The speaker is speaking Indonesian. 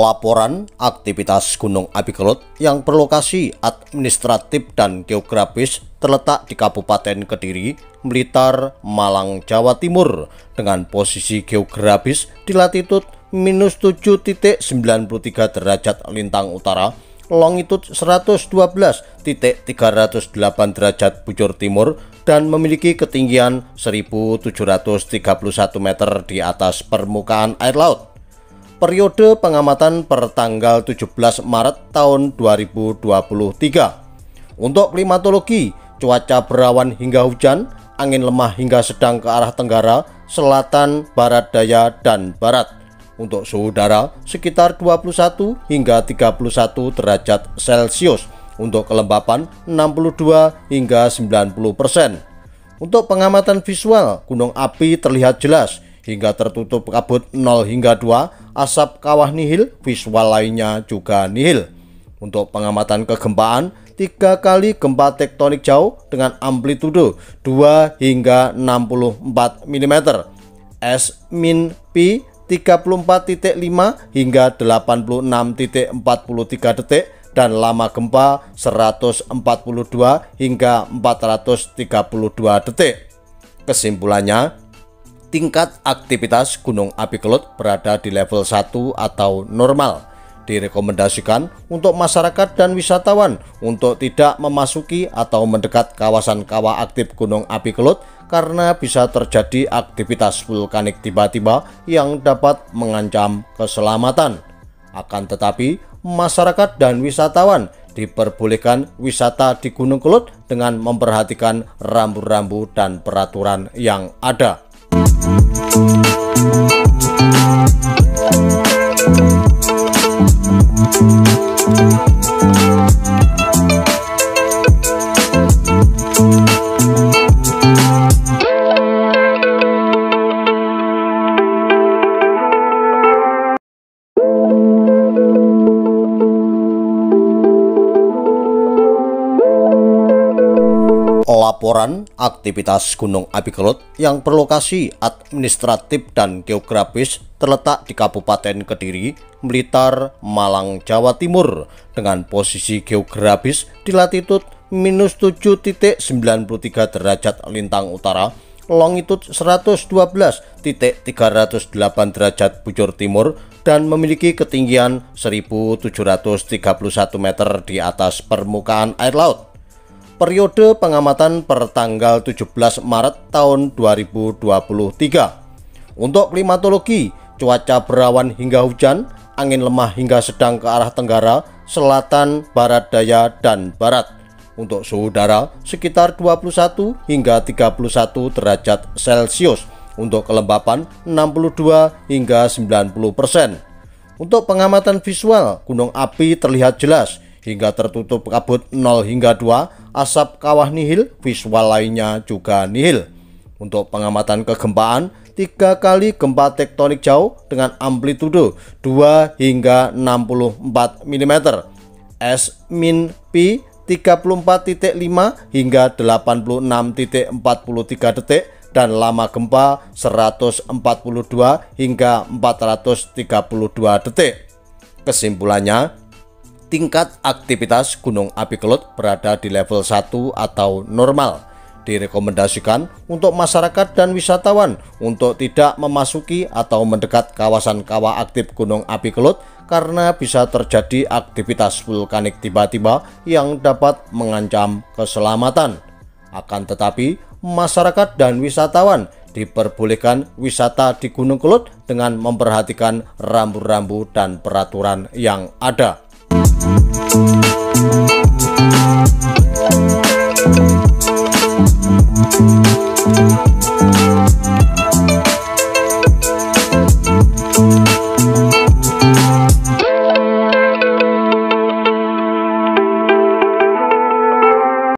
Laporan aktivitas Gunung Api Kelut yang berlokasi administratif dan geografis terletak di Kabupaten Kediri, Blitar, Malang, Jawa Timur dengan posisi geografis di latitud -7.93 derajat lintang utara, longitud 112.308 derajat bujur timur dan memiliki ketinggian 1731 meter di atas permukaan air laut. Periode pengamatan per tanggal 17 Maret tahun 2023. Untuk klimatologi, cuaca berawan hingga hujan, angin lemah hingga sedang ke arah tenggara, selatan, barat daya, dan barat. Untuk suhu udara sekitar 21 hingga 31 derajat Celcius. Untuk kelembapan 62 hingga 90%. Untuk pengamatan visual, gunung api terlihat jelas hingga tertutup kabut 0 hingga 2, asap kawah nihil, visual lainnya juga nihil. Untuk pengamatan kegempaan, 3 kali gempa tektonik jauh dengan amplitudo 2 hingga 64 mm. S-P 34.5 hingga 86.43 detik dan lama gempa 142 hingga 432 detik. Kesimpulannya, tingkat aktivitas Gunung Api Kelut berada di level 1 atau normal. Direkomendasikan untuk masyarakat dan wisatawan untuk tidak memasuki atau mendekat kawasan kawah aktif Gunung Api Kelut karena bisa terjadi aktivitas vulkanik tiba-tiba yang dapat mengancam keselamatan. Akan tetapi, masyarakat dan wisatawan diperbolehkan wisata di Gunung Kelut dengan memperhatikan rambu-rambu dan peraturan yang ada. Laporan aktivitas Gunung Api Kelut yang berlokasi administratif dan geografis terletak di Kabupaten Kediri, Blitar, Malang, Jawa Timur dengan posisi geografis di latitud -7.93 derajat lintang utara, longitud 112.308 derajat bujur timur dan memiliki ketinggian 1731 meter di atas permukaan air laut. Periode pengamatan per tanggal 17 Maret tahun 2023. Untuk klimatologi, cuaca berawan hingga hujan, angin lemah hingga sedang ke arah tenggara, selatan, barat daya, dan barat. Untuk suhu udara sekitar 21 hingga 31 derajat Celcius. Untuk kelembapan 62 hingga 90%. Untuk pengamatan visual, gunung api terlihat jelas hingga tertutup kabut 0 hingga 2, asap kawah nihil, visual lainnya juga nihil. Untuk pengamatan kegempaan, 3 kali gempa tektonik jauh dengan amplitudo 2 hingga 64 mm. S-P 34.5 hingga 86.43 detik dan lama gempa 142 hingga 432 detik. Kesimpulannya, tingkat aktivitas Gunung Api Kelut berada di level 1 atau normal. Direkomendasikan untuk masyarakat dan wisatawan untuk tidak memasuki atau mendekat kawasan kawah aktif Gunung Api Kelut karena bisa terjadi aktivitas vulkanik tiba-tiba yang dapat mengancam keselamatan. Akan tetapi, masyarakat dan wisatawan diperbolehkan wisata di Gunung Kelut dengan memperhatikan rambu-rambu dan peraturan yang ada.